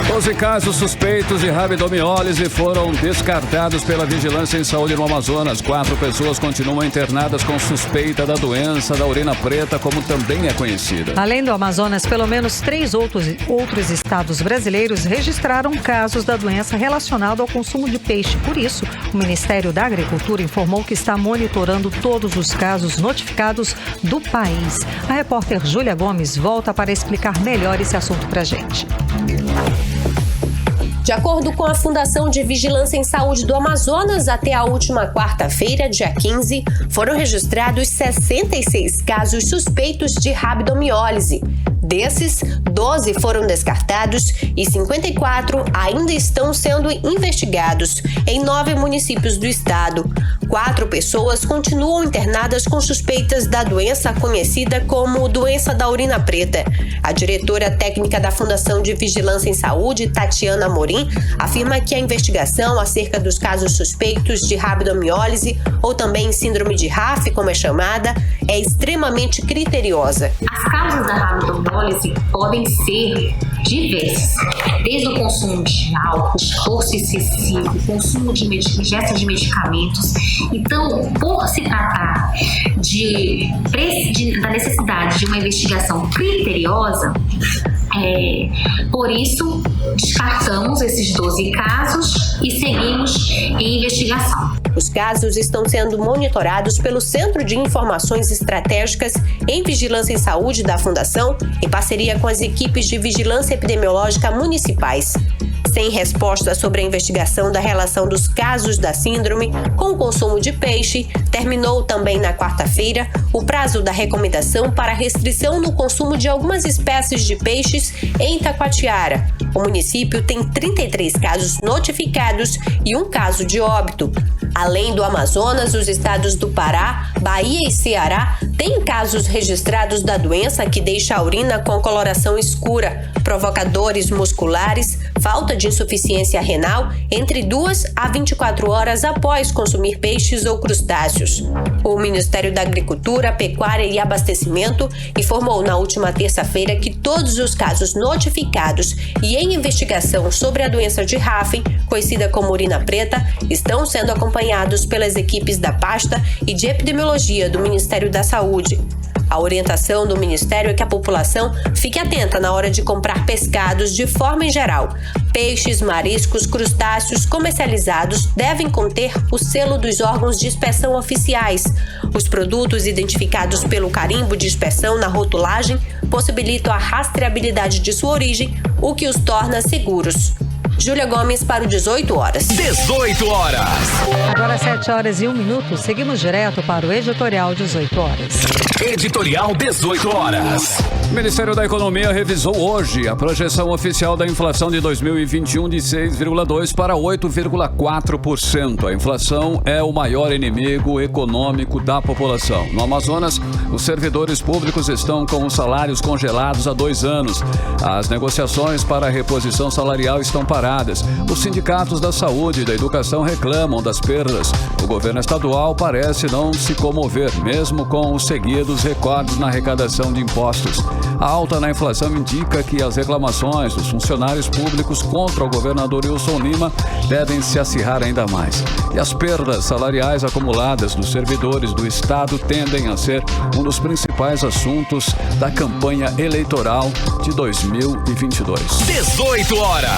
12 casos suspeitos de rabdomiólise foram descartados pela Vigilância em Saúde no Amazonas. 4 pessoas continuam internadas com suspeita da doença da urina preta, como também é conhecida. Além do Amazonas, pelo menos 3 outros estados brasileiros registraram casos da doença relacionada ao consumo de peixe. Por isso, o Ministério da Agricultura informou que está monitorando todos os casos notificados do país. A repórter Júlia Gomes volta para explicar melhor esse assunto para a gente. De acordo com a Fundação de Vigilância em Saúde do Amazonas, até a última quarta-feira, dia 15, foram registrados 66 casos suspeitos de rabdomiólise. Desses, 12 foram descartados e 54 ainda estão sendo investigados em 9 municípios do estado. 4 pessoas continuam internadas com suspeitas da doença conhecida como doença da urina preta. A diretora técnica da Fundação de Vigilância em Saúde, Tatiana Amorim, afirma que a investigação acerca dos casos suspeitos de rabdomiólise, ou também síndrome de RAF, como é chamada, é extremamente criteriosa. As causas da rabdomiólise podem ser diversas, desde o consumo de álcool, esforço excessivo, consumo de ingesta de medicamentos. Então, por se tratar da necessidade de uma investigação criteriosa, por isso descartamos esses 12 casos e seguimos em investigação. Os casos estão sendo monitorados pelo Centro de Informações Estratégicas em Vigilância em Saúde da Fundação, em parceria com as equipes de vigilância epidemiológica municipais. Sem resposta sobre a investigação da relação dos casos da síndrome com o consumo de peixe, terminou também na quarta-feira o prazo da recomendação para restrição no consumo de algumas espécies de peixes em Taquatiara. O município tem 33 casos notificados e 1 caso de óbito. Além do Amazonas, os estados do Pará, Bahia e Ceará têm casos registrados da doença que deixa a urina com coloração escura, provoca dores musculares, falta de insuficiência renal entre 2 a 24 horas após consumir peixes ou crustáceos. O Ministério da Agricultura, Pecuária e Abastecimento informou na última terça-feira que todos os casos notificados e em investigação sobre a doença de RAF, conhecida como urina preta, estão sendo acompanhados pelas equipes da pasta e de epidemiologia do Ministério da Saúde. A orientação do Ministério é que a população fique atenta na hora de comprar pescados de forma em geral. Peixes, mariscos, crustáceos comercializados devem conter o selo dos órgãos de inspeção oficiais. Os produtos identificados pelo carimbo de inspeção na rotulagem possibilitam a rastreabilidade de sua origem, o que os torna seguros. Júlia Gomes para o 18 horas. 18 horas. Agora 7 horas e 1 minuto, seguimos direto para o Editorial 18 horas. Editorial 18 horas. O Ministério da Economia revisou hoje a projeção oficial da inflação de 2021 de 6,2% para 8,4%. A inflação é o maior inimigo econômico da população. No Amazonas, os servidores públicos estão com os salários congelados há 2 anos. As negociações para a reposição salarial estão paradas. Os sindicatos da saúde e da educação reclamam das perdas. O governo estadual parece não se comover, mesmo com os seguidos recortes na arrecadação de impostos. A alta na inflação indica que as reclamações dos funcionários públicos contra o governador Wilson Lima devem se acirrar ainda mais. E as perdas salariais acumuladas dos servidores do Estado tendem a ser um dos principais assuntos da campanha eleitoral de 2022. 18 horas.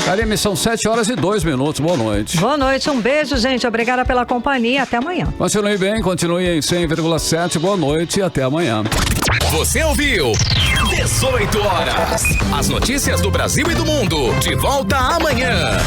Karime, são 7h02. Boa noite. Boa noite, um beijo, gente. Obrigada pela companhia. Até amanhã. Continue bem, continue em 100,7. Boa noite e até amanhã. Você ouviu 18 horas. As notícias do Brasil e do mundo. De volta amanhã.